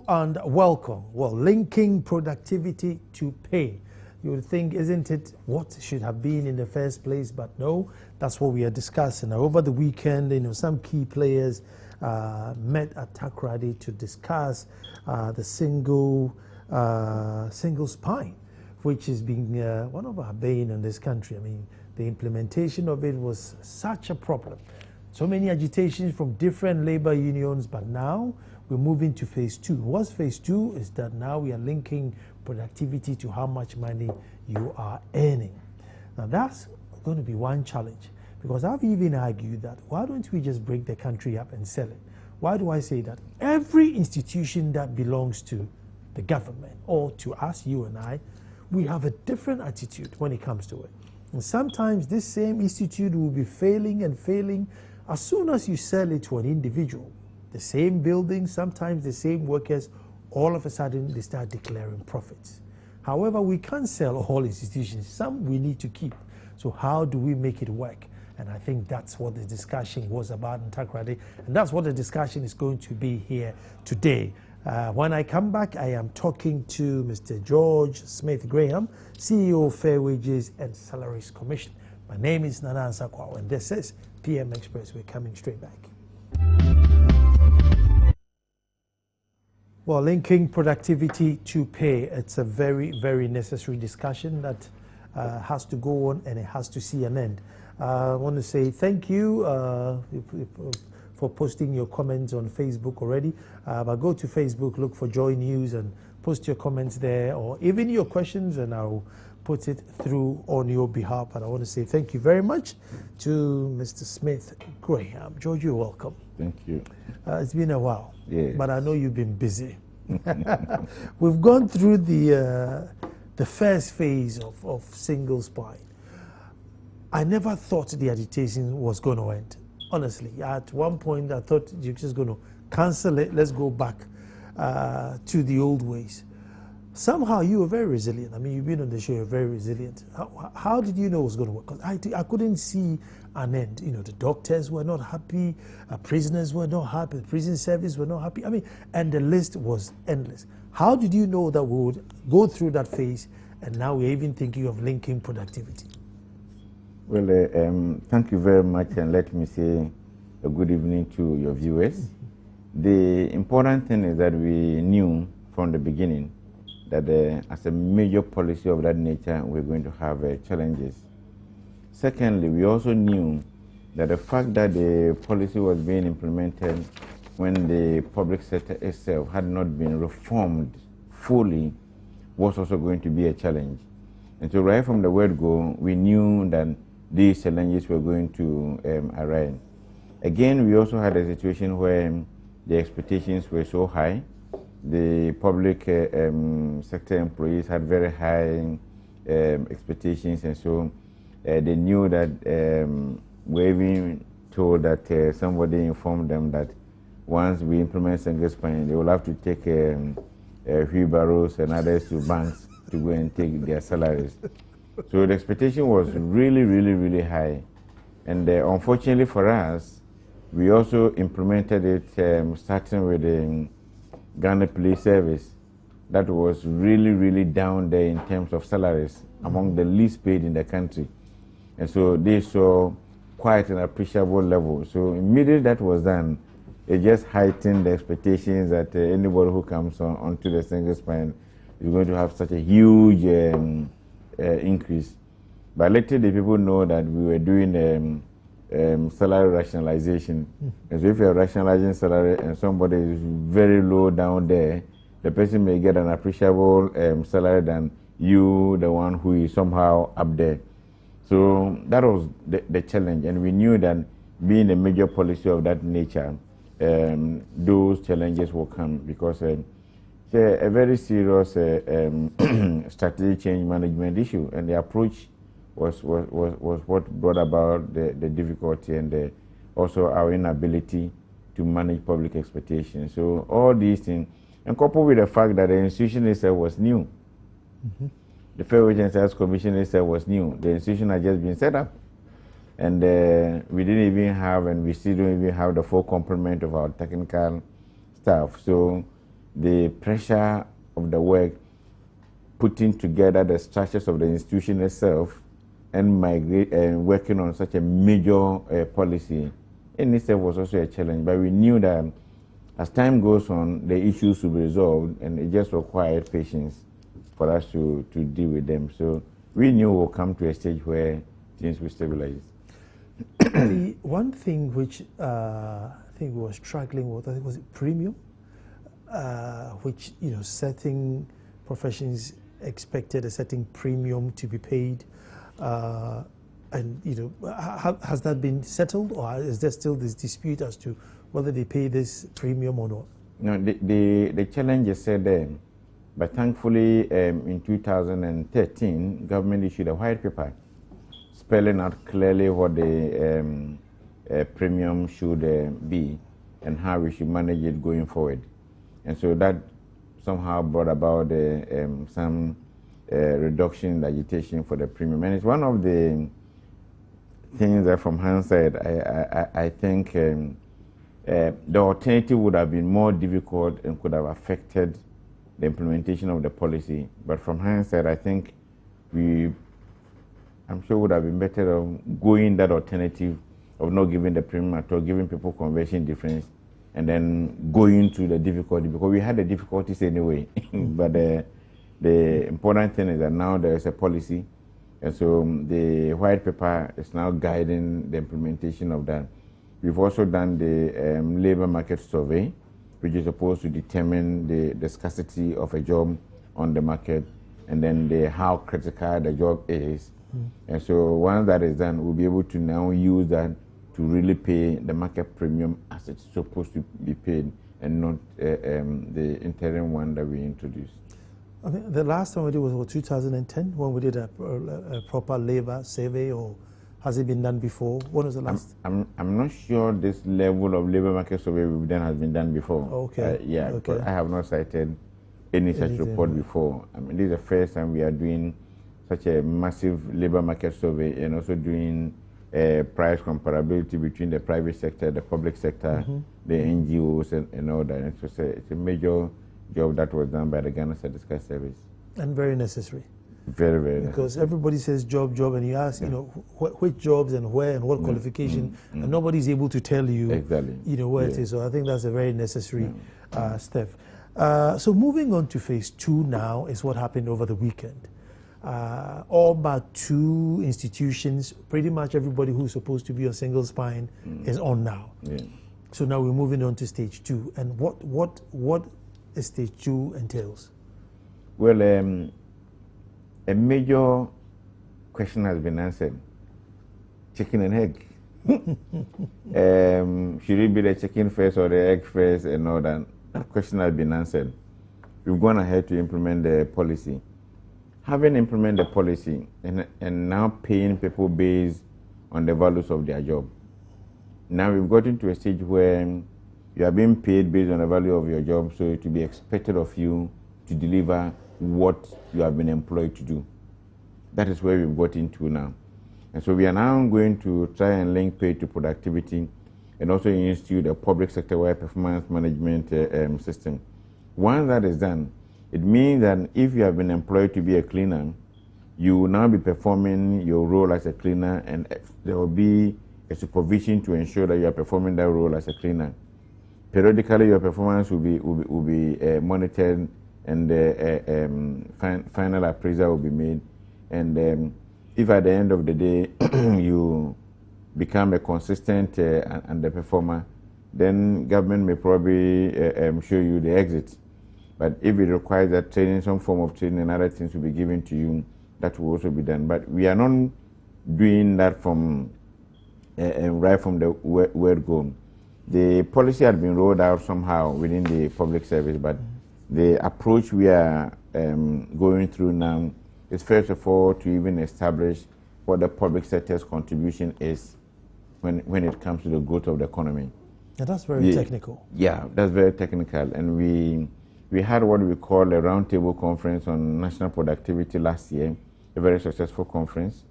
and welcome. Well, linking productivity to pay. You would think, isn't it what should have been in the first place? But no, that's what we are discussing. Over the weekend, some key players met at Takoradi to discuss the single spine, which has been one of our bane in this country. I mean, the implementation of it was such a problem. So many agitations from different labor unions, but now we're moving to phase two. What's phase two is that now we are linking productivity to how much money you are earning. Now that's going to be one challenge, because I've even argued that why don't we just break the country up and sell it? Why do I say that? Every institution that belongs to the government or to us, you and I, we have a different attitude when it comes to it. And sometimes this same institute will be failing and failing as soon as you sell it to an individual. The same building, sometimes the same workers, all of a sudden they start declaring profits. However, we can't sell all institutions. Some we need to keep. So how do we make it work? And I think that's what the discussion was about in Takoradi. And that's what the discussion is going to be here today. When I come back, I am talking to Mr. George Smith Graham, CEO of Fair Wages and Salaries Commission. My name is Nana Ansakwa, and this is PM Express. We're coming straight back. Well, linking productivity to pay, it's a very, very necessary discussion that has to go on and it has to see an end. I want to say thank you for posting your comments on Facebook already. But go to Facebook, look for Joy News and post your comments there, or even your questions, and I'll put it through on your behalf. But I want to say thank you very much to Mr. Smith Graham. George, you're welcome. Thank you. It's been a while, yes, but I know you've been busy. We've gone through the first phase of single spine. I never thought the agitation was going to end. Honestly, at one point I thought you're just going to cancel it. Let's go back to the old ways. Somehow you were very resilient. I mean, you've been on the show, you're very resilient. How did you know it was going to work? Because I couldn't see an end. The doctors were not happy, prisoners were not happy, the prison service were not happy. I mean, and the list was endless. How did you know that we would go through that phase, and now we're even thinking of linking productivity? Well, thank you very much, and let me say a good evening to your viewers. Mm-hmm. The important thing is that we knew from the beginning that as a major policy of that nature, we're going to have challenges. Secondly, we also knew that the fact that the policy was being implemented when the public sector itself had not been reformed fully was also going to be a challenge. And so right from the word go, we knew that these challenges were going to arise. Again, we also had a situation where the expectations were so high. The public sector employees had very high expectations, and so they knew that we even told that somebody informed them that once we implement single spine, they will have to take wheelbarrows and others to banks to go and take their salaries. So the expectation was really, really, really high. And unfortunately for us, we also implemented it starting with the Ghana Police Service. That was really, really down there in terms of salaries, among the least paid in the country. And so they saw quite an appreciable level. So immediately that was done, it just heightened the expectations that anybody who comes onto the single spine is going to have such a huge increase. But later the people know that we were doing salary rationalization. And so if you're rationalizing salary and somebody is very low down there, the person may get an appreciable salary than you, the one who is somehow up there. So that was the challenge, and we knew that being a major policy of that nature, those challenges will come, because it's a very serious strategy change management issue, and the approach was what brought about the difficulty and also our inability to manage public expectations. So all these things, and coupled with the fact that the institution itself was new. Mm-hmm. The Fair Wages and Salaries Commission itself was new. The institution had just been set up, and we didn't even have, and we still don't even have the full complement of our technical staff. So the pressure of the work, putting together the structures of the institution itself, and working on such a major policy in itself was also a challenge. But we knew that as time goes on, the issues will be resolved, and it just required patience for us to deal with them. So we knew we'll come to a stage where things will stabilize. The one thing which I think we were struggling with, I think, was it premium, which, you know, certain professions expected a certain premium to be paid, and, you know, has that been settled, or is there still this dispute as to whether they pay this premium or not? No, the challenge is there, but thankfully in 2013, government issued a white paper spelling out clearly what the premium should be and how we should manage it going forward. And so that somehow brought about some reduction in agitation for the premium. And it's one of the things that from hindsight, I think the alternative would have been more difficult and could have affected the implementation of the policy. But from hindsight, I think I'm sure would have been better of going that alternative of not giving the premium at all, giving people conversion difference, and then going to the difficulty, because we had the difficulties anyway. But the important thing is that now there is a policy, and so the white paper is now guiding the implementation of that. We've also done the labor market survey, which is supposed to determine the scarcity of a job on the market, and then how critical the job is. And so once that is done, we'll be able to now use that to really pay the market premium as it's supposed to be paid, and not the interim one that we introduced. I think the last time we did was 2010, when we did a proper labor survey, or has it been done before? When was the last? I'm not sure this level of labor market survey we've done has been done before. Okay. Yeah, okay. But I have not cited any such report before. I mean, this is the first time we are doing such a massive labor market survey, and also doing price comparability between the private sector, the public sector, the NGOs, and all that. And so it's a major job that was done by the Ghana Statistical Service. And very necessary. Very, very because necessary. Everybody says job, and you ask, you know, which jobs and where and what qualification, and nobody's able to tell you, exactly, you know, where it is. So I think that's a very necessary step. So moving on to phase 2 now is what happened over the weekend. All but 2 institutions, pretty much everybody who's supposed to be on single spine is on now. So now we're moving on to stage 2. And what is stage 2 entails? Well, a major question has been answered. Chicken and egg. Should it be the chicken first or the egg first, and all that? That question has been answered. We've gone ahead to implement the policy. Having implemented the policy and now paying people based on the values of their job. Now we've gotten to a stage where you are being paid based on the value of your job, so it will be expected of you to deliver what you have been employed to do. That is where we've got into now. And so we are now going to try and link pay to productivity, and also institute a public sector-wide performance management system. Once that is done, it means that if you have been employed to be a cleaner, you will now be performing your role as a cleaner, and there will be a supervision to ensure that you are performing that role as a cleaner. Periodically, your performance will be monitored, and final appraisal will be made. And if at the end of the day you become a consistent underperformer, then government may probably show you the exit. But if it requires that training, some form of training and other things will be given to you, that will also be done. But we are not doing that from right from the word go. The policy had been rolled out somehow within the public service, but the approach we are going through now is, first of all, to even establish what the public sector's contribution is when it comes to the growth of the economy. Yeah, that's very technical. Yeah, that's very technical. And we had what we call a roundtable conference on national productivity last year, a very successful conference.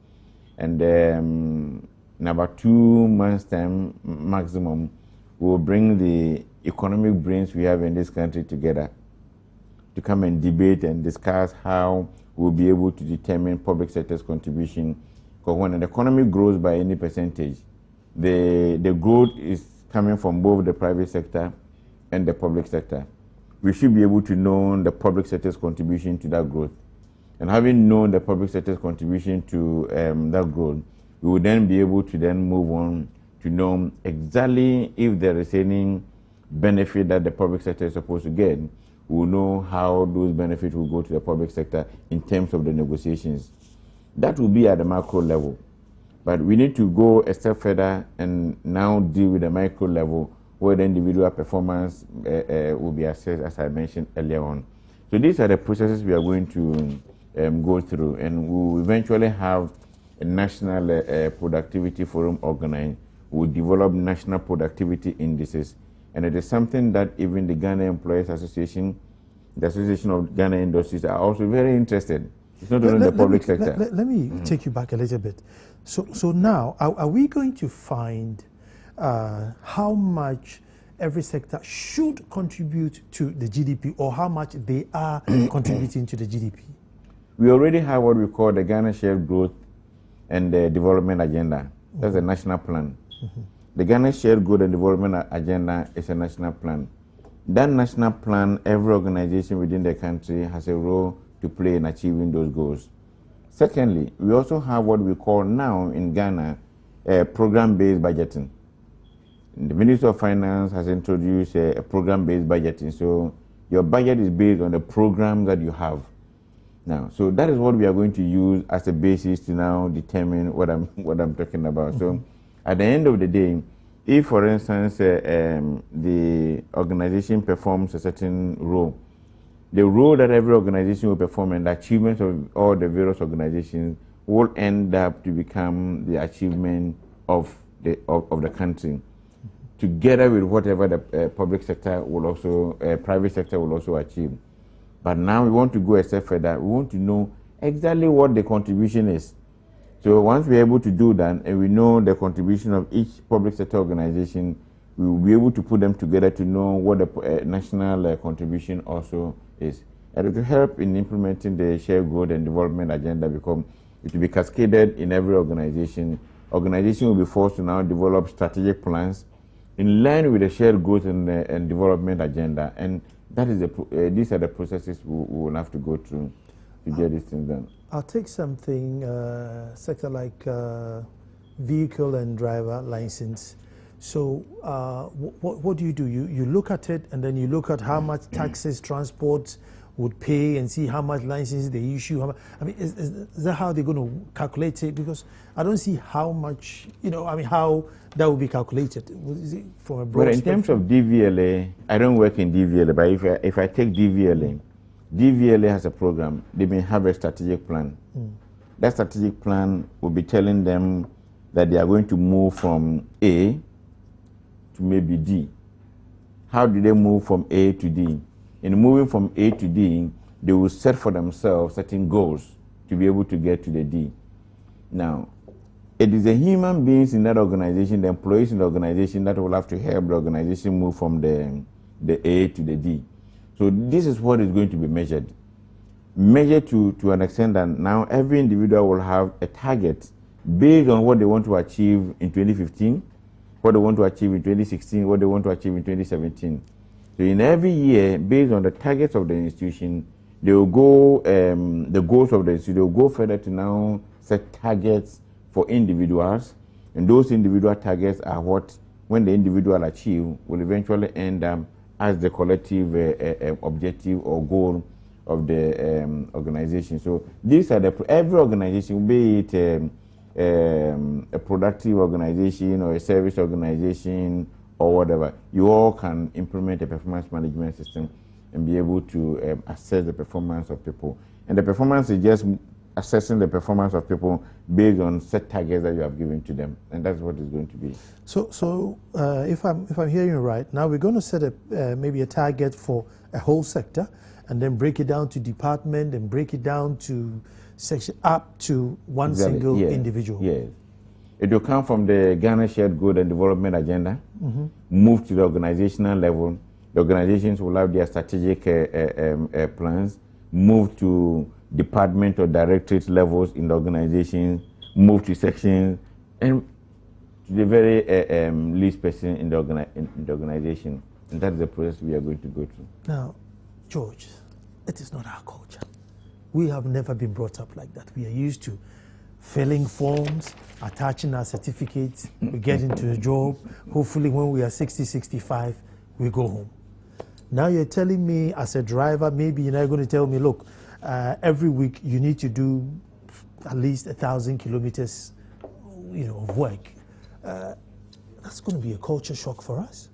And in about 2 months' time maximum, we'll bring the economic brains we have in this country together to come and debate and discuss how we'll be able to determine public sector's contribution. Because when an economy grows by any percentage, the growth is coming from both the private sector and the public sector. We should be able to know the public sector's contribution to that growth. And having known the public sector's contribution to that growth, we will then be able to then move on to know exactly if there is any benefit that the public sector is supposed to get. We will know how those benefits will go to the public sector in terms of the negotiations. That will be at the macro level. But we need to go a step further and now deal with the micro level where the individual performance will be assessed, as I mentioned earlier on. So these are the processes we are going to go through, and we will eventually have a national productivity forum organized. We will develop national productivity indices, and it is something that even the Ghana Employers Association, the Association of Ghana Industries are also very interested. It's not only the public sector. Let me take you back a little bit. So now, are we going to find how much every sector should contribute to the GDP, or how much they are contributing to the GDP? We already have what we call the Ghana Shared Growth and Development Agenda. That's a national plan. The Ghana Shared Growth and Development Agenda is a national plan. That national plan, every organization within the country has a role to play in achieving those goals. Secondly, we also have what we call now in Ghana program-based budgeting. The Ministry of Finance has introduced a program-based budgeting. So your budget is based on the program that you have. Now, so that is what we are going to use as a basis to now determine what I'm talking about. So at the end of the day, if, for instance, the organization performs a certain role, the role that every organization will perform and the achievements of all the various organizations will end up to become the achievement of the country, together with whatever the public sector will also, private sector will also achieve. But now we want to go a step further. We want to know exactly what the contribution is. So once we're able to do that, and we know the contribution of each public sector organization, we will be able to put them together to know what the national contribution also is. And it will help in implementing the shared growth and development agenda, because it will be cascaded in every organization. Organization will be forced to now develop strategic plans in line with the shared growth and development agenda. And that is these are the processes we will have to go through to get these things done. I'll take something, sector like vehicle and driver license. So what do? You look at it, and then you look at how much taxes transport would pay and see how much licenses they issue. I mean, is that how they're going to calculate it? Because I don't see how much, how that will be calculated. Is it from a broad But in terms of DVLA, I don't work in DVLA, but if I take DVLA, DVLA has a program. They may have a strategic plan. That strategic plan will be telling them that they are going to move from A to maybe D. How do they move from A to D? In moving from A to D, they will set for themselves certain goals to be able to get to the D. Now, it is the human beings in that organization, the employees in the organization, that will have to help the organization move from the A to the D. So this is what is going to be measured. Measured to an extent that now every individual will have a target based on what they want to achieve in 2015, what they want to achieve in 2016, what they want to achieve in 2017. So in every year, based on the targets of the institution, they will go, the goals of the institution, they will go further to now set targets for individuals. And those individual targets are what, when the individual achieve, will eventually end up as the collective objective or goal of the organization. So these are every organization, be it a productive organization or a service organization or whatever, you all can implement a performance management system and be able to assess the performance of people. And the performance is just assessing the performance of people based on set targets that you have given to them, and that's what it's going to be. So if I'm hearing you right, now we're going to set maybe a target for a whole sector, and then break it down to department, and break it down to section, up to one single individual. Yes. It will come from the Ghana Shared Growth and Development Agenda, move to the organizational level. The organizations will have their strategic plans, move to department or directorate levels in the organization, move to sections, and to the very least person in the organization. And that's the process we are going to go through. Now, George, it is not our culture. We have never been brought up like that. We are used to filling forms, attaching our certificates, we get into a job. Hopefully when we are 60, 65, we go home. Now you're telling me as a driver, maybe you're not going to tell me, look, every week you need to do at least 1,000 kilometers, of work. That's going to be a culture shock for us.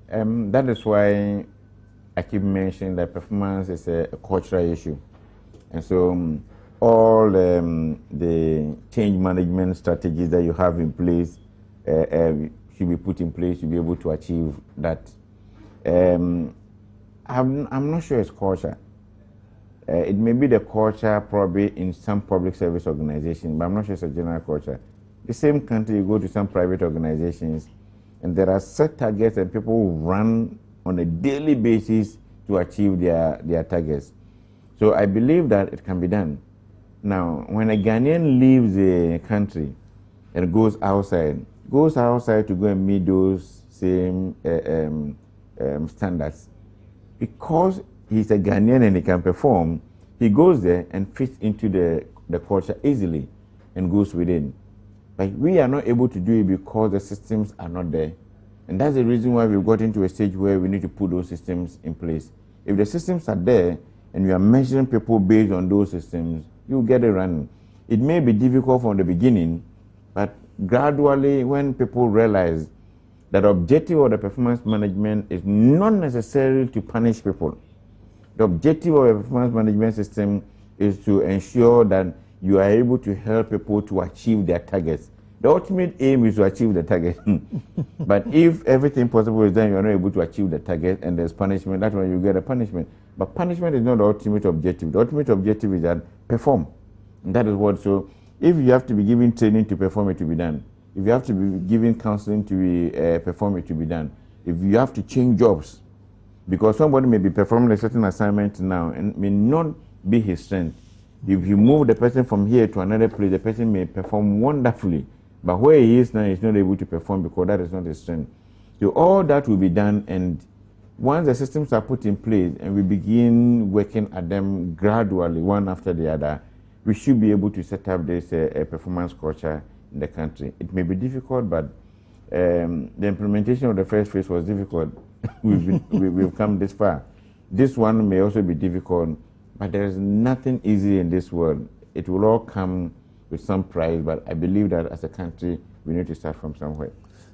That is why I keep mentioning that performance is a cultural issue. And so all the change management strategies that you have in place should be put in place to be able to achieve that. I'm not sure it's culture. It may be the culture probably in some public service organization, but I'm not sure it's a general culture. The same country, you go to some private organizations, and there are set targets and people run on a daily basis to achieve their targets. So I believe that it can be done. Now, when a Ghanaian leaves the country and goes outside to go and meet those same standards, because he's a Ghanaian and he can perform, he goes there and fits into the culture easily and goes within. But we are not able to do it because the systems are not there. And that's the reason why we've got into a stage where we need to put those systems in place. If the systems are there and you are measuring people based on those systems, you get it running. It may be difficult from the beginning, but gradually when people realize that the objective of the performance management is not necessarily to punish people. The objective of a performance management system is to ensure that you are able to help people to achieve their targets. The ultimate aim is to achieve the target. But if everything possible is done, you are not able to achieve the target and there's punishment, that's when you get a punishment. But punishment is not the ultimate objective. The ultimate objective is that perform. And that is what, so if you have to be given training to perform, it to be done. If you have to be given counseling to be, perform, it to be done. If you have to change jobs, because somebody may be performing a certain assignment now and may not be his strength. If you move the person from here to another place, the person may perform wonderfully. But where he is now, he's not able to perform because that is not his strength. So all that will be done, and once the systems are put in place and we begin working at them gradually, one after the other, we should be able to set up this performance culture in the country. It may be difficult, but the implementation of the first phase was difficult. We've come this far. This one may also be difficult, but there is nothing easy in this world. It will all come with some price, but I believe that as a country, we need to start from somewhere.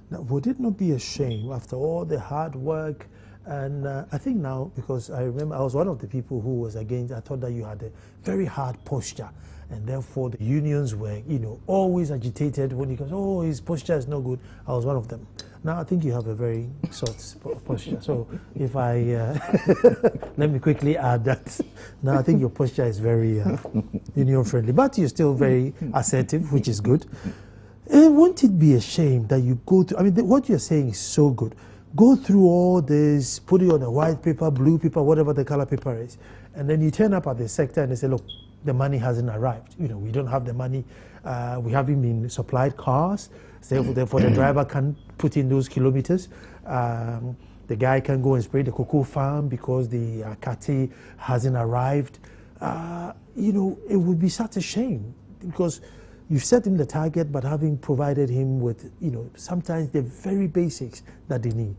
Now, would it not be a shame after all the hard work? And I think now, because I remember I was one of the people who was against, I thought that you had a very hard posture, and therefore the unions were, always agitated when he goes, oh, his posture is no good. I was one of them. Now I think you have a very soft posture. So if I, let me quickly add that. Now I think your posture is very union friendly, but you're still very assertive, which is good. And won't it be a shame that you go through, what you're saying is so good. Go through all this, put it on a white paper, blue paper, whatever the color paper is, and then you turn up at the sector and they say, look, the money hasn't arrived. We don't have the money. We haven't been supplied cars. So therefore, the driver can't put in those kilometers. The guy can go and spray the cocoa farm because the Kati hasn't arrived. It would be such a shame because you've set him the target, but having provided him with, sometimes the very basics that they need.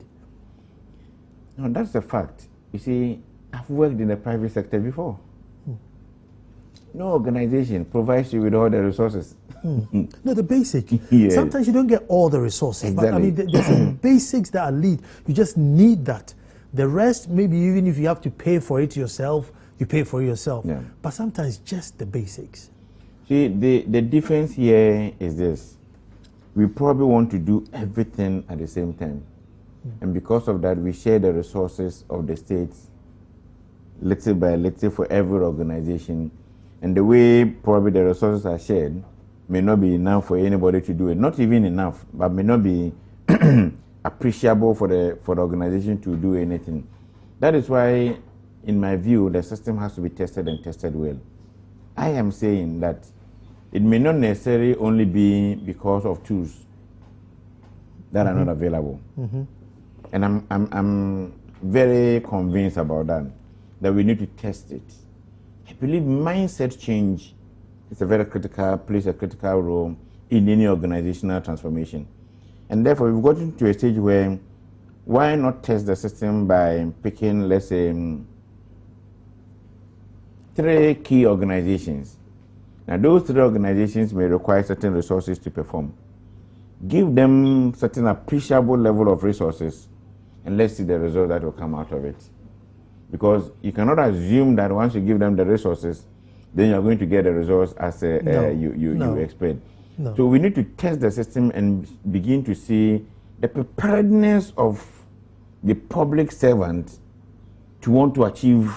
No, that's the fact. You see, I've worked in the private sector before. No organization provides you with all the resources. No, the basic. Yes. Sometimes you don't get all the resources. Exactly. But there's some basics that are lead. You just need that. The rest, maybe even if you have to pay for it yourself, you pay for it yourself. Yeah. But sometimes just the basics. See, the difference here is this. We probably want to do everything at the same time. And because of that, we share the resources of the states, let's say for every organization. And the way probably the resources are shared may not be enough for anybody to do it. Not even enough, but may not be appreciable for the organization to do anything. That is why, in my view, the system has to be tested and tested well. I am saying that it may not necessarily only be because of tools that are not available. And I'm very convinced about that we need to test it. I believe mindset change is plays a critical role in any organizational transformation. And therefore, we've gotten to a stage where why not test the system by picking, let's say, 3 key organizations. Now, those 3 organizations may require certain resources to perform. Give them certain appreciable level of resources, and let's see the result that will come out of it. Because you cannot assume that once you give them the resources, then you're going to get the results as you expect. No. So we need to test the system and begin to see the preparedness of the public servant to want to achieve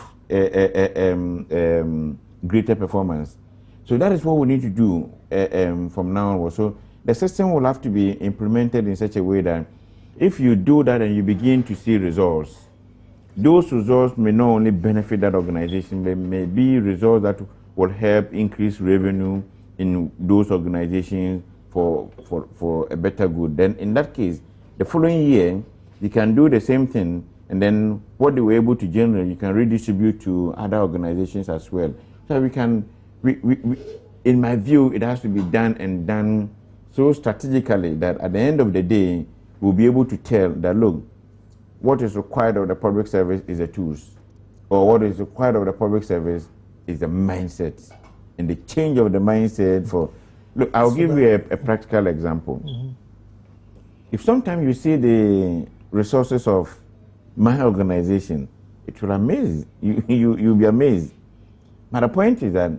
greater performance. So that is what we need to do from now on. So the system will have to be implemented in such a way that if you do that and you begin to see results, those results may not only benefit that organization, they may be results that will help increase revenue in those organizations for a better good. Then in that case, the following year, you can do the same thing, and then what they were able to generate, you can redistribute to other organizations as well. So we can, in my view, it has to be done so strategically that at the end of the day, we'll be able to tell that, look, what is required of the public service is the tools, or what is required of the public service is the mindset, and the change of the mindset for, look, I'll give you a practical example. If sometimes you see the resources of my organization, it will amaze you. You'll be amazed. But the point is that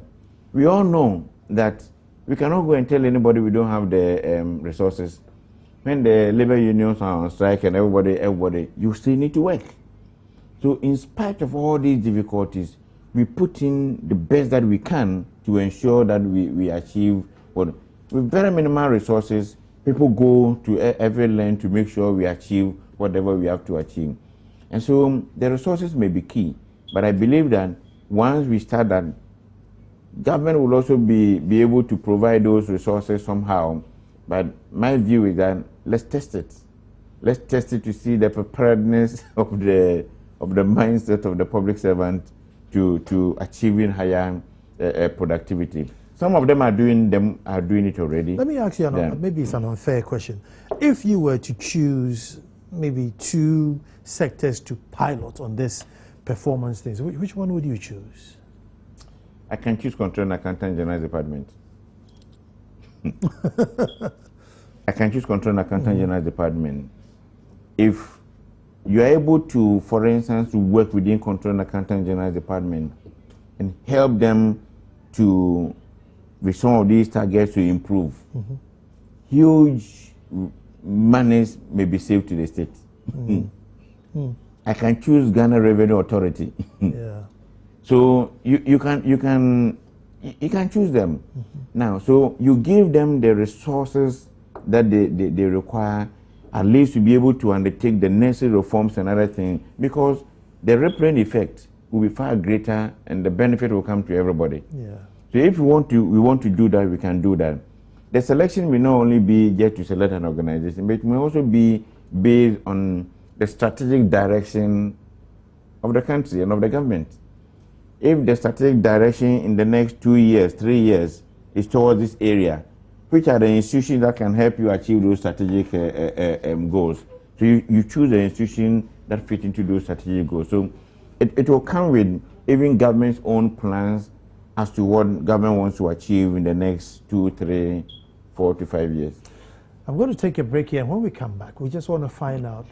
we all know that we cannot go and tell anybody we don't have the resources. When the labor unions are on strike and everybody, you still need to work. So in spite of all these difficulties, we put in the best that we can to ensure that we achieve what, with very minimal resources, people go to every length to make sure we achieve whatever we have to achieve. And so the resources may be key, but I believe that once we start that, government will also be able to provide those resources somehow. But my view is that let's test it. Let's test it to see the preparedness of the mindset of the public servant to achieving higher productivity. Some of them are doing it already. Let me ask you, maybe it's an unfair question. If you were to choose maybe 2 sectors to pilot on this performance things, which one would you choose? I can choose Control and Accountant General Department. I can choose Control and Accountant General Department. If you are able to, for instance, to work within Control and Accountant General Department and help them to, with some of these targets, to improve, huge monies may be saved to the state. I can choose Ghana Revenue Authority. Yeah. So you can choose them. Now, so you give them the resources that they require, at least to be able to undertake the necessary reforms and other things, because the rippling effect will be far greater and the benefit will come to everybody. Yeah. So if we want to do that, we can do that. The selection may not only be just to select an organization, but it may also be based on the strategic direction of the country and of the government. If the strategic direction in the next 2 years, 3 years is towards this area, which are the institutions that can help you achieve those strategic goals? So you choose the institution that fit into those strategic goals. So it will come with even government's own plans as to what government wants to achieve in the next 2, 3, 4 to 5 years. I'm going to take a break here, and when we come back, we just want to find out,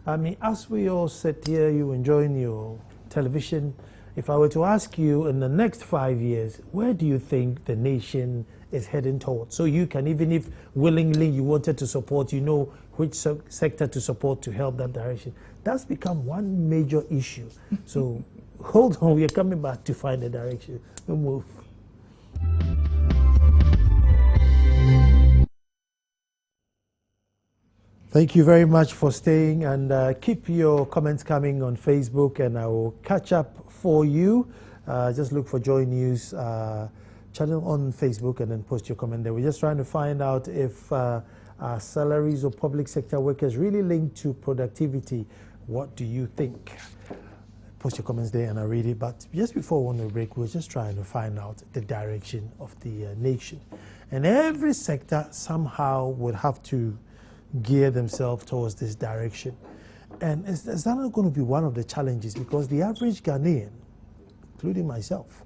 I mean, as we all sit here, you enjoying your television, if I were to ask you in the next 5 years, where do you think the nation is heading towards? So you can, even if willingly you wanted to support, you know which sector to support to help that direction. That's become one major issue. So hold on, we are coming back to find the direction. We'll move. Thank you very much for staying, and keep your comments coming on Facebook, and I will catch up for you. Just look for Joy News channel on Facebook and then post your comment there. We're just trying to find out if our salaries of public sector workers really linked to productivity. What do you think? Post your comments there and I'll read it. But just before we went to break, we're just trying to find out the direction of the nation. And every sector somehow would have to gear themselves towards this direction. And is that not going to be one of the challenges? Because the average Ghanaian, including myself,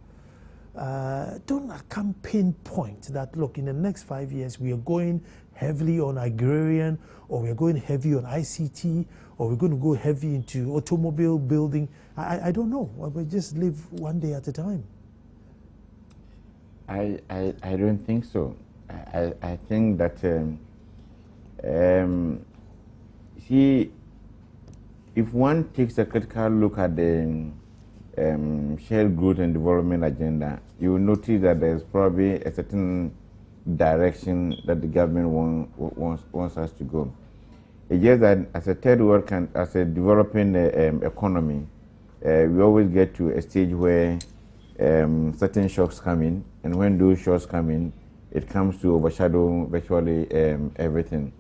don't come pinpoint that, look, in the next 5 years, we are going heavily on agrarian, or we're going heavy on ICT, or we're going to go heavy into automobile building. I don't know. We just live one day at a time. I don't think so. I think that see, if one takes a critical look at the shared growth and development agenda, you will notice that there's probably a certain direction that the government wants us to go. It's just that as a third world as a developing economy, we always get to a stage where certain shocks come in, and when those shocks come in, it comes to overshadow virtually everything.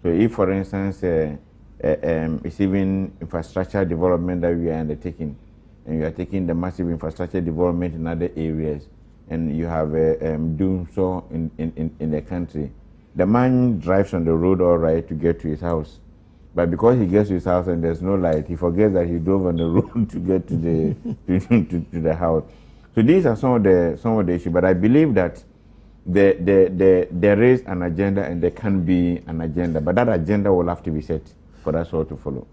So if, for instance, it's even infrastructure development that we are undertaking, and you are taking the massive infrastructure development in other areas, and you have doing so in the country, the man drives on the road all right to get to his house. But because he gets to his house and there's no light, he forgets that he drove on the road to get to the the house. So these are some of the issues. But I believe that there is an agenda and there can be an agenda, but that agenda will have to be set for us all to follow.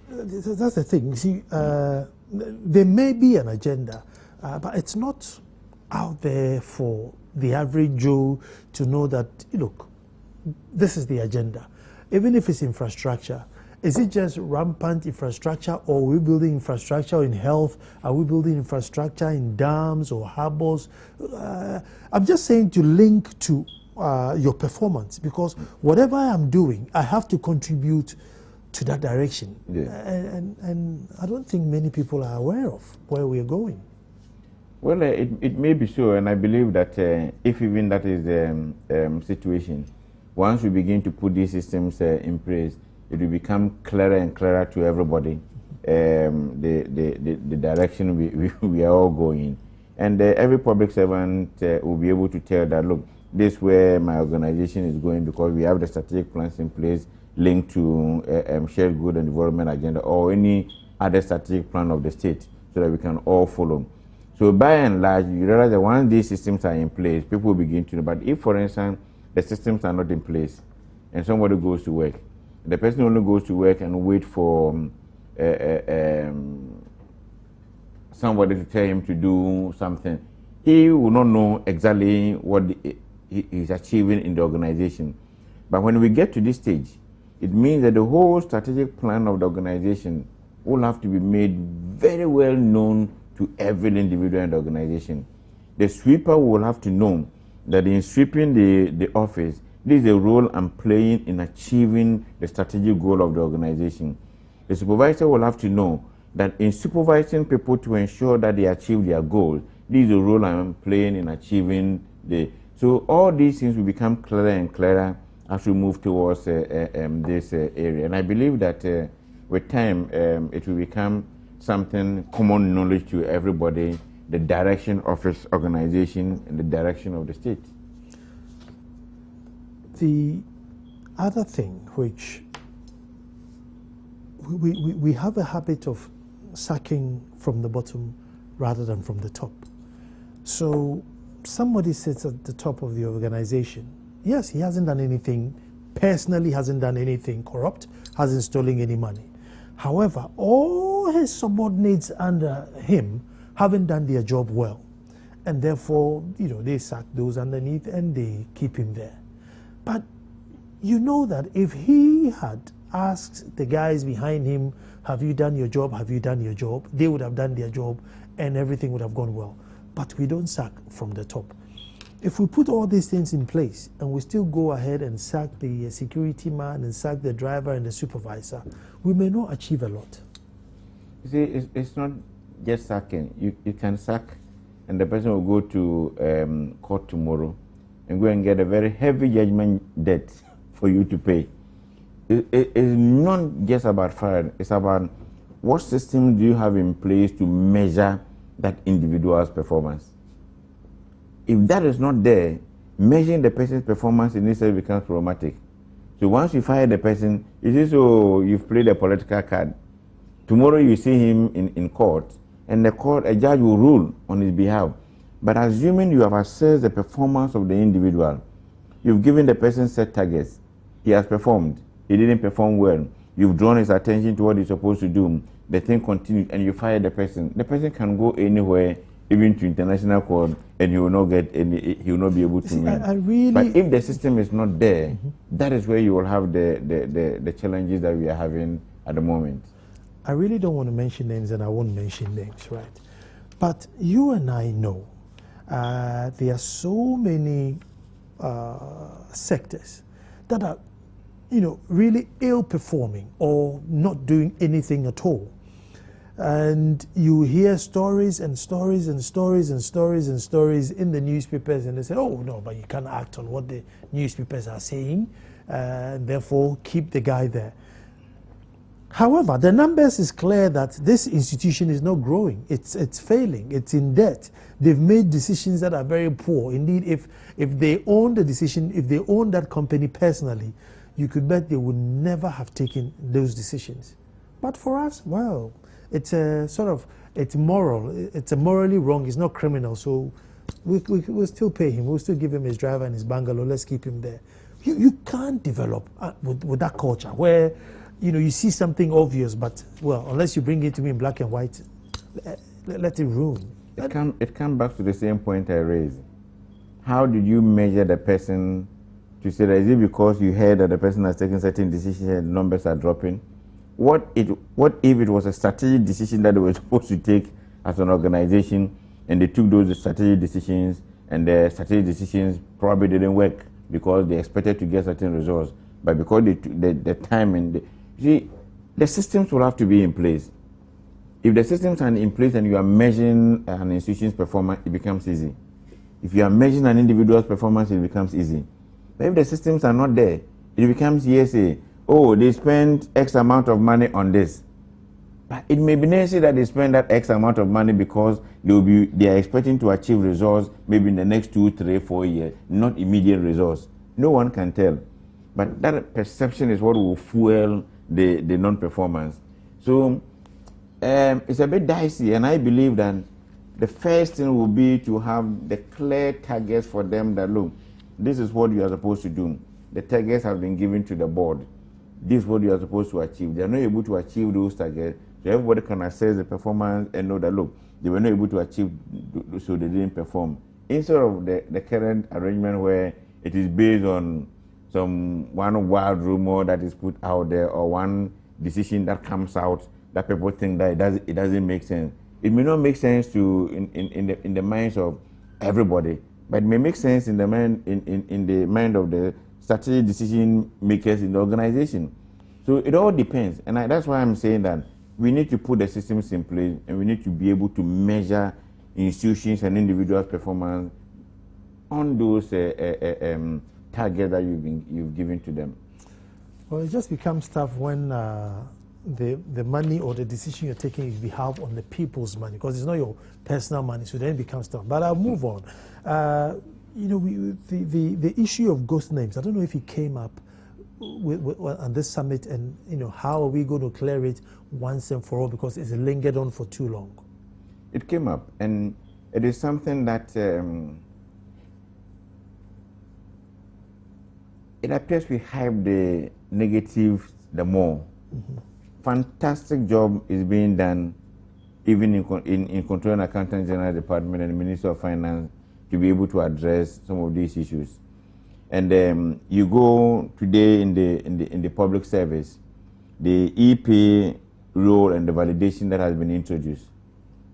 That's the thing. You see, there may be an agenda, but it's not out there for the average Joe to know that, look, this is the agenda. Even if it's infrastructure, is it just rampant infrastructure, or are we building infrastructure in health? Are we building infrastructure in dams or harbors? I'm just saying to link to your performance, because whatever I'm doing, I have to contribute to that direction. Yeah. And I don't think many people are aware of where we're going. Well, it may be so, and I believe that if even that is the situation, once we begin to put these systems in place, it will become clearer and clearer to everybody, the direction we are all going. And every public servant will be able to tell that, look, this is where my organization is going, because we have the strategic plans in place linked to shared good and development agenda, or any other strategic plan of the state, so that we can all follow. So by and large, you realize that once these systems are in place, people will begin to know. But if, for instance, the systems are not in place, and somebody goes to work, the person only goes to work and wait for somebody to tell him to do something, he will not know exactly what he is achieving in the organization. But when we get to this stage, it means that the whole strategic plan of the organization will have to be made very well known to every individual in the organization. The sweeper will have to know that in sweeping the office, this is the role I'm playing in achieving the strategic goal of the organization. The supervisor will have to know that in supervising people to ensure that they achieve their goal, this is the role I'm playing in achieving the... So all these things will become clearer and clearer as we move towards this area. And I believe that with time, it will become something common knowledge to everybody, the direction of its organization and the direction of the state. The other thing which we have a habit of sacking from the bottom rather than from the top. So somebody sits at the top of the organization. Yes, he hasn't done anything, personally hasn't done anything corrupt, hasn't stolen any money. However, all his subordinates under him haven't done their job well. And therefore, they sack those underneath and they keep him there. But you know that if he had asked the guys behind him, have you done your job? Have you done your job? They would have done their job and everything would have gone well. But we don't sack from the top. if we put all these things in place and we still go ahead and sack the security man and sack the driver and the supervisor, we may not achieve a lot. You see, it's not just sacking. You can sack, and the person will go to court tomorrow and go and get a very heavy judgment debt for you to pay. It's not just about firing. It's about what system do you have in place to measure that individual's performance. If that is not there, measuring the person's performance in itself becomes problematic. So once you fire the person, it is so you've played a political card. Tomorrow you see him in court, and a judge will rule on his behalf. But assuming you have assessed the performance of the individual, you've given the person set targets, he has performed, he didn't perform well, you've drawn his attention to what he's supposed to do, the thing continues, and you fire the person. The person can go anywhere, even to international court, and he will not get any. He will not be able to win. But if the system is not there, that is where you will have the challenges that we are having at the moment. I really don't want to mention names, and I won't mention names, right? But you and I know there are so many sectors that are, really ill performing or not doing anything at all. And you hear stories and stories and stories and stories and stories in the newspapers, and they say, oh no, but you can't act on what the newspapers are saying, and therefore keep the guy there. However, the numbers is clear that this institution is not growing. It's failing. It's in debt. They've made decisions that are very poor. Indeed, if they own the decision, if they own that company personally, you could bet they would never have taken those decisions. But for us, well, it's a it's moral. It's a morally wrong. It's not criminal. So we'll still pay him. We'll still give him his driver and his bungalow. Let's keep him there. You can't develop with that culture where, you see something obvious, but, well, unless you bring it to me in black and white, let it ruin. It comes back to the same point I raised. How did you measure the person to say that? Is it because you heard that the person has taken certain decisions and numbers are dropping? What if it was a strategic decision that they were supposed to take as an organization, and they took those strategic decisions, and the strategic decisions probably didn't work because they expected to get certain results, but because they took the time and the systems will have to be in place. If the systems are in place and you are measuring an institution's performance, it becomes easy. If you are measuring an individual's performance, it becomes easy. But if the systems are not there, it becomes hearsay. Oh, they spent X amount of money on this. But it may be necessary that they spend that X amount of money because they are expecting to achieve results maybe in the next 2, 3, 4 years, not immediate results. No one can tell. But that perception is what will fuel the non-performance. So it's a bit dicey, and I believe that the first thing will be to have the clear targets for them that, look, this is what you are supposed to do. The targets have been given to the board. This is what you are supposed to achieve. They are not able to achieve those targets, so everybody can assess the performance and know that, look, they were not able to achieve, so they didn't perform. Instead of the current arrangement where it is based on one wild rumor that is put out there, or one decision that comes out that people think that it doesn't make sense. It may not make sense in the minds of everybody, but it may make sense in the mind of the strategic decision makers in the organization. So it all depends, and that's why I'm saying that we need to put the systems in place, and we need to be able to measure institutions and individuals' performance on those target that you've given to them. Well, it just becomes tough when the money or the decision you're taking is behalf on the people's money, because it's not your personal money, so then it becomes tough. But I'll move on. The issue of ghost names, I don't know if it came up on this summit, and how are we going to clear it once and for all, because it's lingered on for too long. It came up, and it is something that it appears we hype the negative the more. Mm-hmm. Fantastic job is being done, even in Control and Accountant General Department and the Ministry of Finance, to be able to address some of these issues. And you go today in the public service, the EP role and the validation that has been introduced.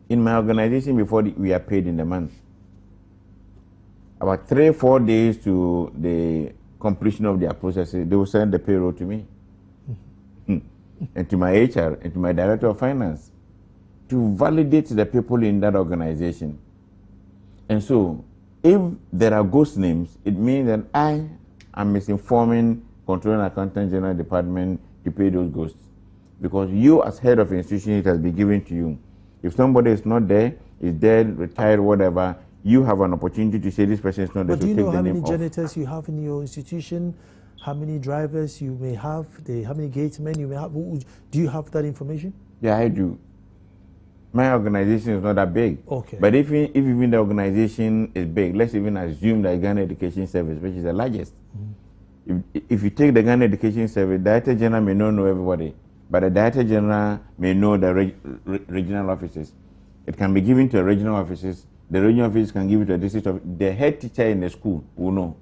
In my organization, before we are paid in the month. about 3-4 days to the completion of their processes, they will send the payroll to me and to my HR and to my director of finance to validate the people in that organization. And so, if there are ghost names, it means that I am misinforming Controlling Accountant General Department to pay those ghosts. Because you, as head of institution, it has been given to you. If somebody is not there, is dead, retired, whatever, you have an opportunity to say this person is not there. But do you know how many janitors you have in your institution? How many drivers you may have? How many gatesmen you may have? Do you have that information? Yeah, I do. My organization is not that big. Okay. But if even the organization is big, let's even assume that Ghana Education Service, which is the largest. If you take the Ghana Education Service, the Director General may not know everybody, but the Director General may know the regional offices. It can be given to the regional offices. The regional office can give it to the district office. The head teacher in the school will know.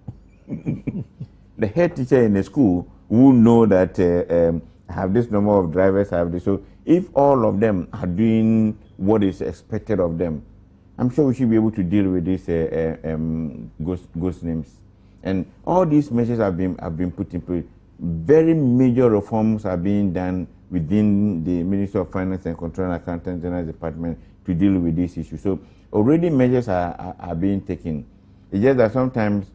The head teacher in the school will know that I have this number of drivers, I have this. So if all of them are doing what is expected of them, I'm sure we should be able to deal with these ghost names. And all these measures have been put in place. Very major reforms are being done within the Ministry of Finance and Control and Accountant General Department to deal with these issues. So already measures are being taken. It's just that sometimes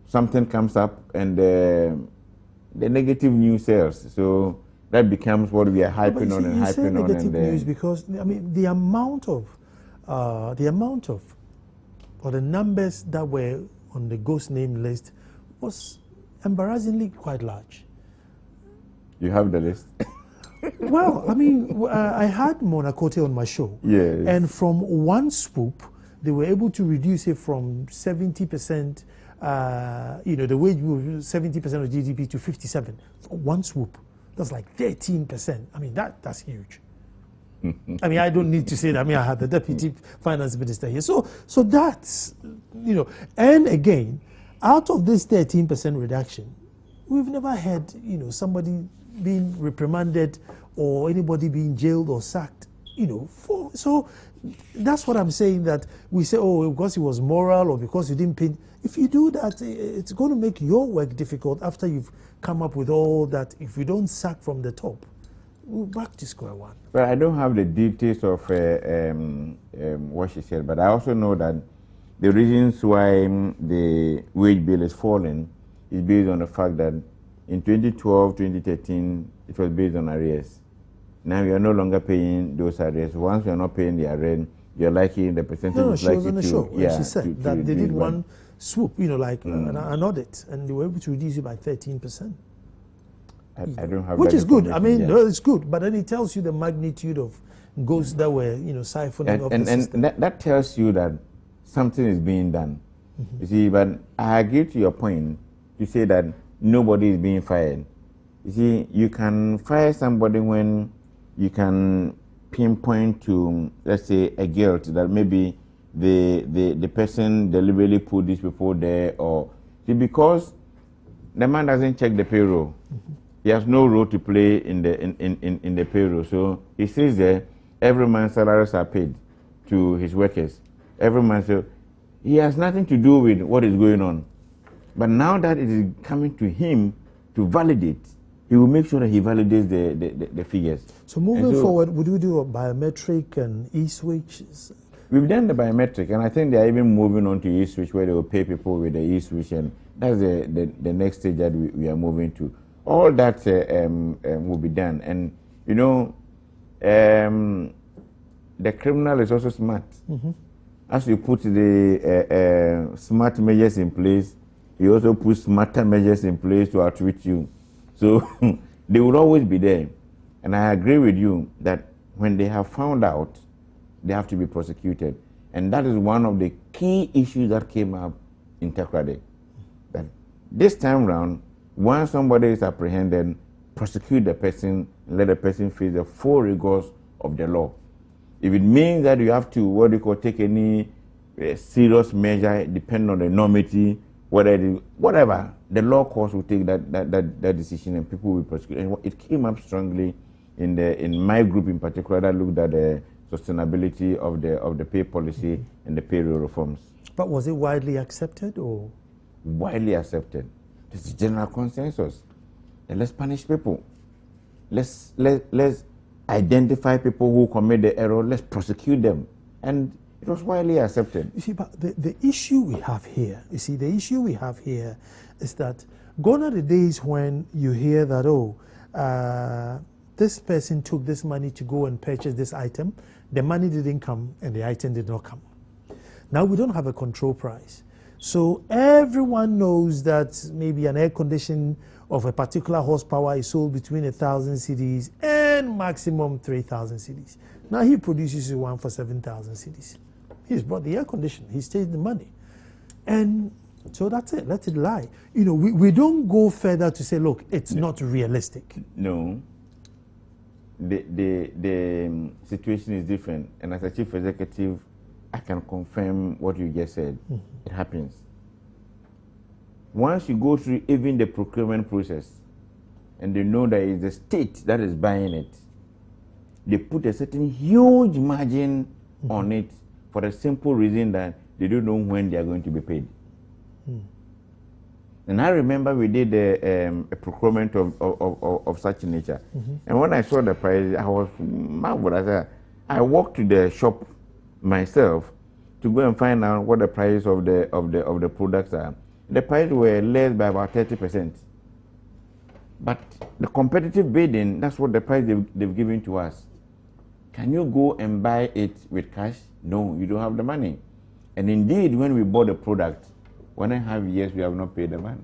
something comes up and the negative news sells. So that becomes what we are hyping on and hyping on. Negative news because I mean the amount of or the numbers that were on the ghost name list was embarrassingly quite large. You have the list? Well, I mean, I had Mona Kote on my show. Yes. And from one swoop, they were able to reduce it from 70%, the wage was 70% of GDP to 57%. One swoop. That's like 13%. I mean, that's huge. I mean, I don't need to say that. I mean, I had the deputy finance minister here. So that's, and again, out of this 13% reduction, we've never had, somebody being reprimanded or anybody being jailed or sacked, so that's what I'm saying, that we say, oh, because it was moral or because you didn't pay. If you do that, it's going to make your work difficult after you've come up with all that. If you don't sack from the top, we're back to square one. Well, I don't have the details of what she said, but I also know that the reasons why the wage bill is falling is based on the fact that in 2012, 2013, it was based on arrears. Now we are no longer paying those arrears. Once we are not paying the arrears, you're likely the percentage is likely to... No, she was on the show. Yeah, she said that they did one swoop, an audit, and they were able to reduce it by 13%. I don't have which that is good. I mean, yeah. no, it's good, but then it tells you the magnitude of ghosts that were, siphoning off the system. And that tells you that something is being done. You see, but I agree to your point to say that nobody is being fired. You see, you can fire somebody when you can pinpoint to, let's say, a guilt that maybe the person deliberately put these people there, or see, because the man doesn't check the payroll. He has no role to play in the payroll. So he sits there, every month salaries are paid to his workers. Every month, so he has nothing to do with what is going on. But now that it is coming to him to validate, he will make sure that he validates the figures. So moving forward, would we do a biometric and e-switch? We've done the biometric, and I think they are even moving on to e-switch, where they will pay people with the e-switch, and that's the next stage that we are moving to. All that will be done. And, the criminal is also smart. As you put the smart measures in place, you also put smarter measures in place to outwit you. So they will always be there. And I agree with you that when they have found out, they have to be prosecuted. And that is one of the key issues that came up in Takoradi. That this time round, once somebody is apprehended, prosecute the person and let the person face the full rigors of the law. If it means that you have to, take any serious measure, depending on the enormity, whatever, the law courts will take that decision and people will prosecute. And it came up strongly in my group in particular that looked at sustainability of the pay policy and the payroll reforms. But was it widely accepted or? Widely accepted. This is general consensus. And let's punish people. Let's identify people who commit the error. Let's prosecute them. And it was widely accepted. You see, but the issue we have here, is that gone are the days when you hear that, this person took this money to go and purchase this item, the money didn't come and the item did not come. Now we don't have a control price. So everyone knows that maybe an air condition of a particular horsepower is sold between 1,000 cedis and maximum 3,000 cedis. Now he produces one for 7,000 cedis. He's bought the air conditioner, he's taken the money. And so that's it, let it lie. You know, we don't go further to say, look, it's not realistic. No. The situation is different. And as a chief executive, I can confirm what you just said. It happens. Once you go through even the procurement process, and they know that it's the state that is buying it, they put a certain huge margin on it for the simple reason that they don't know when they are going to be paid. And I remember we did a procurement of such nature. And when I saw the price, I was marveled. I walked to the shop myself to go and find out what the price of the products are. The price were less by about 30%. But the competitive bidding, that's what the price they've given to us. Can you go and buy it with cash? No, you don't have the money. And indeed, when we bought the product, 1.5 years we have not paid the money.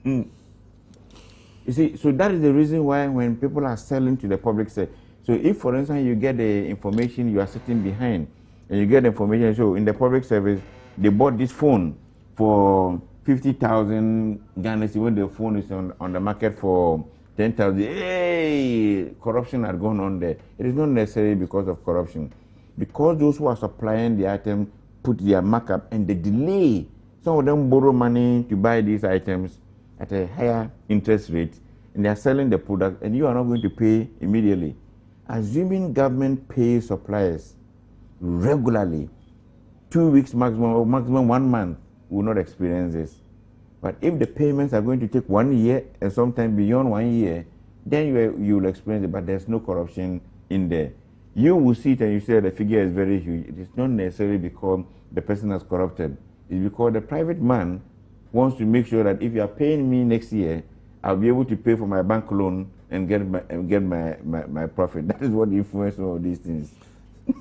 You see, so that is the reason why when people are selling to the public sector, so if, for instance, you get the information you are sitting behind, and you get the information, so in the public service, they bought this phone for 50,000 Ghana cedis when the phone is on the market for 10,000. Hey, corruption had gone on there. It is not necessarily because of corruption. Because those who are supplying the item put their markup and they delay. Some of them borrow money to buy these items at a higher interest rate, and they are selling the product, and you are not going to pay immediately. Assuming government pays suppliers regularly, 2 weeks maximum, or maximum 1 month, we will not experience this. But if the payments are going to take 1 year and sometimes beyond 1 year, then you will experience it, but there's no corruption in there. You will see it and you say the figure is very huge. It is not necessarily because the person has corrupted. It's because the private man wants to make sure that if you are paying me next year, I'll be able to pay for my bank loan and get my profit. That is what influences all these things.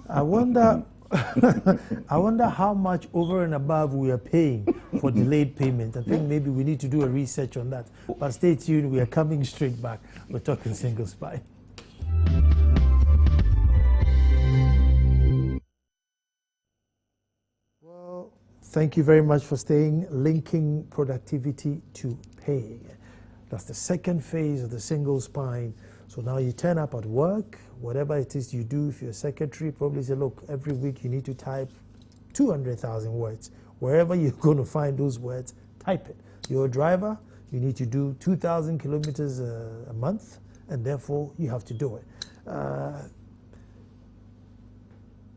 I wonder I wonder how much over and above we are paying for delayed payment. I think maybe we need to do a research on that. But stay tuned, we are coming straight back. We're talking single spine. Well, thank you very much for staying. Linking productivity to pay. That's the second phase of the single spine. So now you turn up at work, whatever it is you do. If you're a secretary, probably say, look, every week you need to type 200,000 words. Wherever you're going to find those words, type it. You're a driver, you need to do 2,000 kilometers a month, and therefore you have to do it.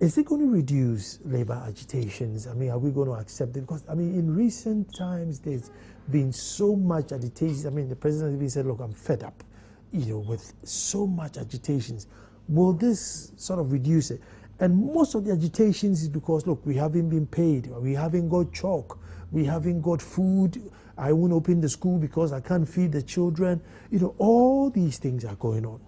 Is it going to reduce labor agitations? I mean, are we going to accept it? Because, I mean, in recent times, there's been so much agitation. I mean, the president even said, look, I'm fed up, with so much agitations. Will this sort of reduce it? And most of the agitations is because, look, we haven't been paid. We haven't got chalk. We haven't got food. I won't open the school because I can't feed the children. All these things are going on.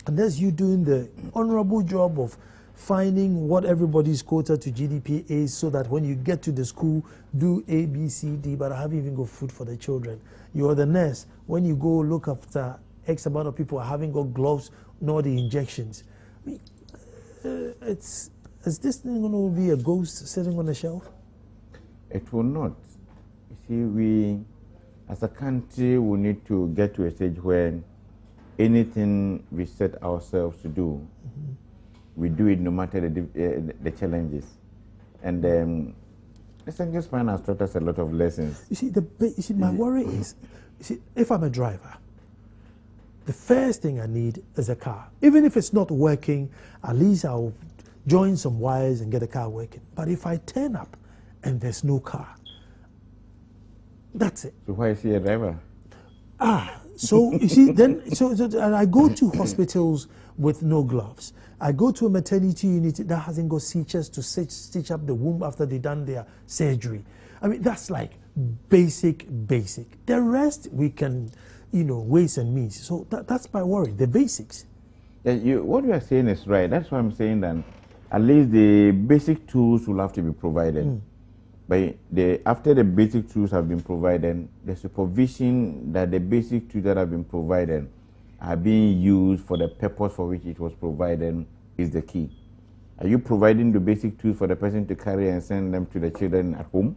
And that's you doing the honorable job of finding what everybody's quota to GDP is so that when you get to the school, do A, B, C, D, but I haven't even got food for the children. You're the nurse. When you go look after X amount of people, I haven't got gloves nor the injections. I mean, is this thing going to be a ghost sitting on the shelf? It will not. You see, we, as a country, we need to get to a stage where anything we set ourselves to do, we do it no matter the challenges. And the single spine has taught us a lot of lessons. You see, my worry is, if I'm a driver, the first thing I need is a car. Even if it's not working, at least I'll join some wires and get the car working. But if I turn up and there's no car, that's it. So why is he a driver? So you see, then and I go to hospitals with no gloves. I go to a maternity unit that hasn't got stitches to stitch up the womb after they done their surgery. I mean, that's like basic. The rest we can, ways and means. So that's my worry, the basics. Yeah, what you are saying is right. That's why I'm saying that at least the basic tools will have to be provided. But after the basic tools have been provided, the supervision that the basic tools that have been provided are being used for the purpose for which it was provided is the key. Are you providing the basic tools for the person to carry and send them to the children at home?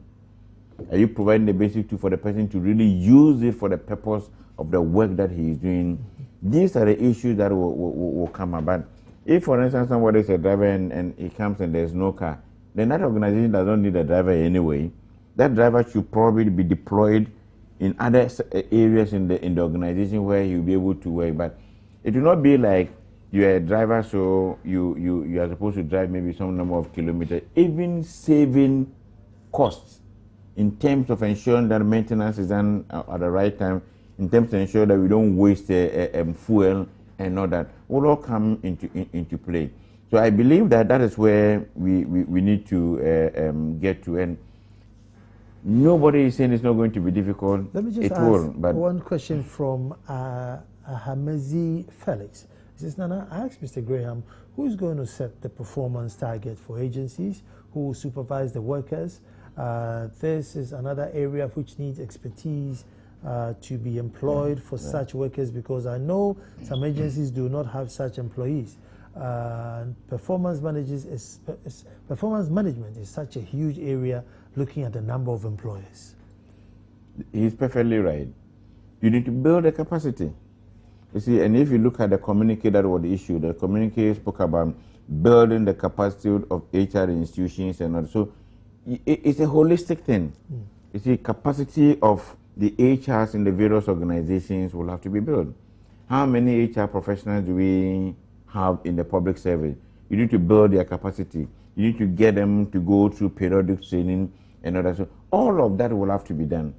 Are you providing the basic tool for the person to really use it for the purpose of the work that he is doing? These are the issues that will come about. If, for instance, somebody is a driver and he comes and there's no car, then that organization doesn't need a driver anyway. That driver should probably be deployed in other areas in the organization where he'll be able to work. But it will not be like you're a driver, so you are supposed to drive maybe some number of kilometers, even saving costs in terms of ensuring that maintenance is done at the right time, in terms of ensuring that we don't waste fuel and all that, will all come into play. So I believe that is where we need to get to. And nobody is saying it's not going to be difficult. Let me just ask one question from Hamezi Felix. He says, Nana, I asked Mr. Graham, who's going to set the performance target for agencies? Who will supervise the workers? This is another area which needs expertise to be employed for such workers, because I know some agencies do not have such employees. Performance management is such a huge area, looking at the number of employers. He's perfectly right. You need to build a capacity. You see, and if you look at the communique that was the issue, the communique spoke about building the capacity of HR institutions and all. So it's a holistic thing. You see, capacity of the HRs in the various organizations will have to be built. How many HR professionals do we have in the public service? You need to build their capacity. You need to get them to go through periodic training and others. So all of that will have to be done.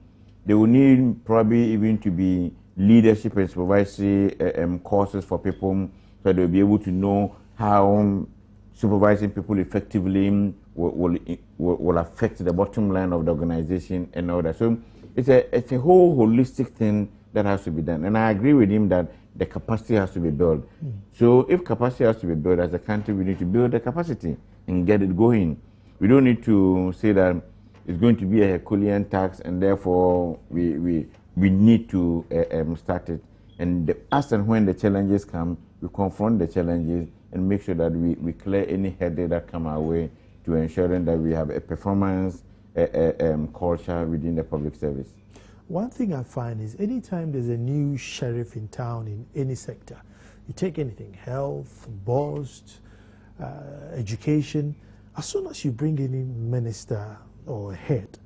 They will need probably even to be leadership and supervisory courses for people, so they'll be able to know how supervising people effectively will affect the bottom line of the organization and all that. So it's a whole holistic thing that has to be done. And I agree with him that the capacity has to be built. So if capacity has to be built as a country, we need to build the capacity and get it going. We don't need to say that it's going to be a Herculean tax and therefore we need to start it. And as and when the challenges come, we confront the challenges and make sure that we clear any headache that come our way to ensuring that we have a performance culture within the public service. One thing I find is anytime there's a new sheriff in town in any sector, you take anything, health, BOST, education, as soon as you bring any minister or head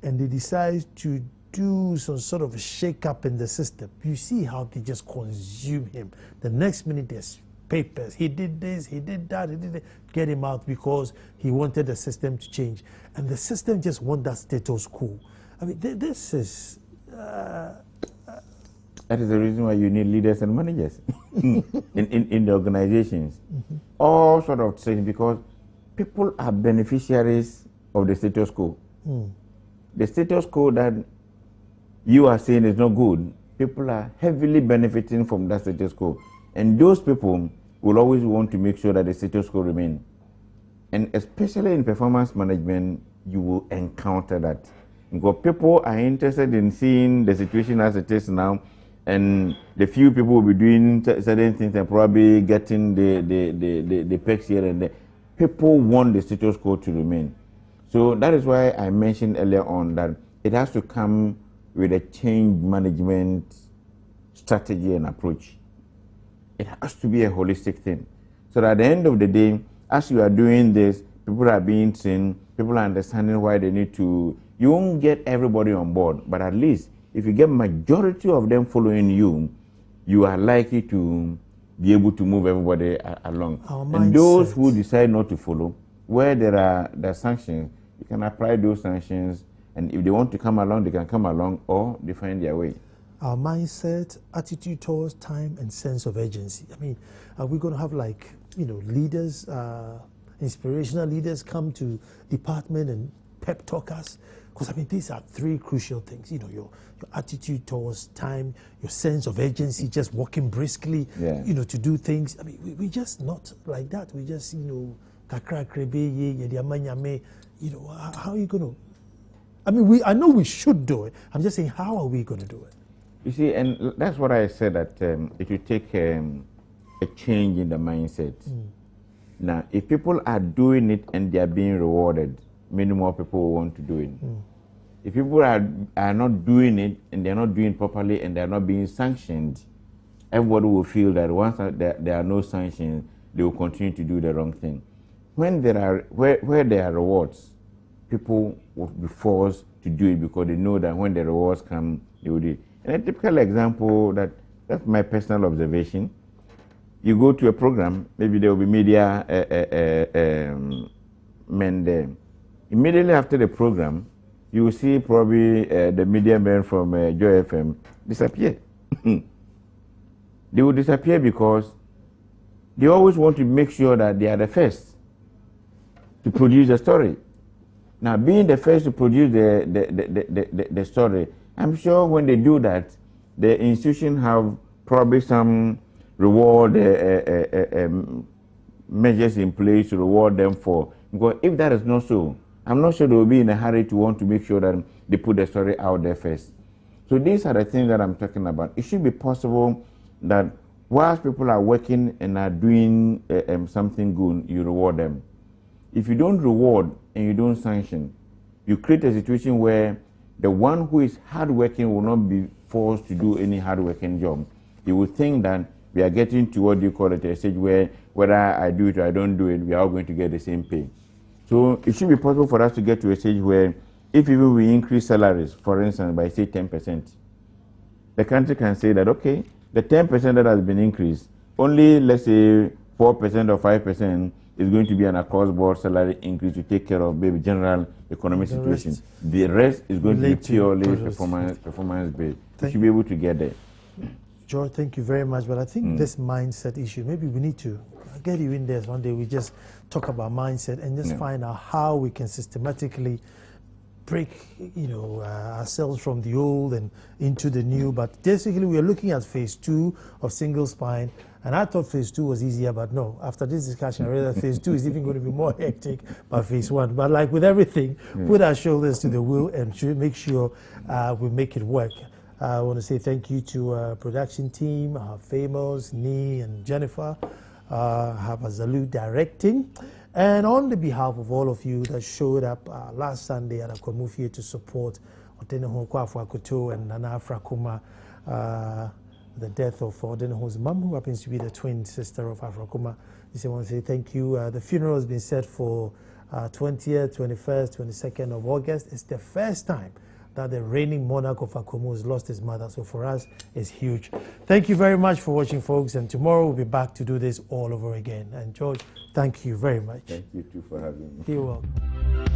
and they decide to do some sort of a shake-up in the system, you see how they just consume him. The next minute there's papers. He did this, he did that, he did that. Get him out because he wanted the system to change. And the system just want that status quo. I mean, this is... that is the reason why you need leaders and managers in the organizations. All sort of things, because people are beneficiaries of the status quo. The status quo that you are saying is not good, people are heavily benefiting from that status quo. And those people will always want to make sure that the status quo remain. And especially in performance management, you will encounter that. Because people are interested in seeing the situation as it is now, and the few people will be doing certain things and probably getting the perks here and there. People want the status quo to remain. So that is why I mentioned earlier on that it has to come with a change management strategy and approach. It has to be a holistic thing. So that at the end of the day, as you are doing this, people are being trained, people are understanding why they need to. You won't get everybody on board, but at least if you get majority of them following you, you are likely to be able to move everybody along. Our and those mindset. who decide not to follow, where there are sanctions, you can apply those sanctions, and if they want to come along, they can come along, or they find their way. Our mindset, attitude towards time, and sense of urgency. I mean, are we going to have, like, leaders, inspirational leaders come to department and pep talk us? Because, I mean, these are three crucial things. Your attitude towards time, your sense of urgency, just walking briskly, to do things. I mean, we just not like that. We just, kakra krebe, how are you going to? I mean, I know we should do it. I'm just saying, how are we going to do it? You see, and that's what I said, that it will take a change in the mindset. Now, if people are doing it and they are being rewarded, many more people will want to do it. If people are not doing it and they are not doing it properly and they are not being sanctioned, everybody will feel that once there are no sanctions, they will continue to do the wrong thing. When where there are rewards, people will be forced to do it because they know that when the rewards come, they will do it. And a typical example, that's my personal observation. You go to a program, maybe there will be media men there. Immediately after the program, you will see probably the media men from Joy FM disappear. They will disappear because they always want to make sure that they are the first to produce a story. Now, being the first to produce the story, I'm sure when they do that, the institution have probably some reward measures in place to reward them for. Because if that is not so, I'm not sure they will be in a hurry to want to make sure that they put the story out there first. So these are the things that I'm talking about. It should be possible that whilst people are working and are doing something good, you reward them. If you don't reward and you don't sanction, you create a situation where the one who is hardworking will not be forced to do any hardworking job. He will think that we are getting to what you call it, a stage where whether I do it or I don't do it, we are all going to get the same pay. So it should be possible for us to get to a stage where if even we increase salaries, for instance, by say 10%, the country can say that, okay, the 10% that has been increased, only let's say 4% or 5% is going to be an across-board salary increase to take care of maybe general economic situation. The rest is going to be purely performance-based. We should be able to get there. George, thank you very much. But I think this mindset issue, maybe we need to get you in there one day. We just talk about mindset and just find out how we can systematically break, ourselves from the old and into the new. But basically, we are looking at phase 2 of single spine. And I thought phase 2 was easier, but no. After this discussion, I realized phase 2 is even going to be more hectic than phase 1. But like with everything, put our shoulders to the wheel and make sure we make it work. I want to say thank you to our production team, Famous, Nee, and Jennifer, Habazalu directing. And on the behalf of all of you that showed up last Sunday at Akwamufie to support Oteneho Kwafu Akoto and Nana Afrakuma, the death of Odeneho's mom, who happens to be the twin sister of Afrakuma. I want to say thank you. The funeral has been set for 20th, 21st, 22nd of August. It's the first time that the reigning monarch of Akomo has lost his mother. So for us, it's huge. Thank you very much for watching, folks. And tomorrow we'll be back to do this all over again. And George, thank you very much. Thank you too for having me. You're welcome.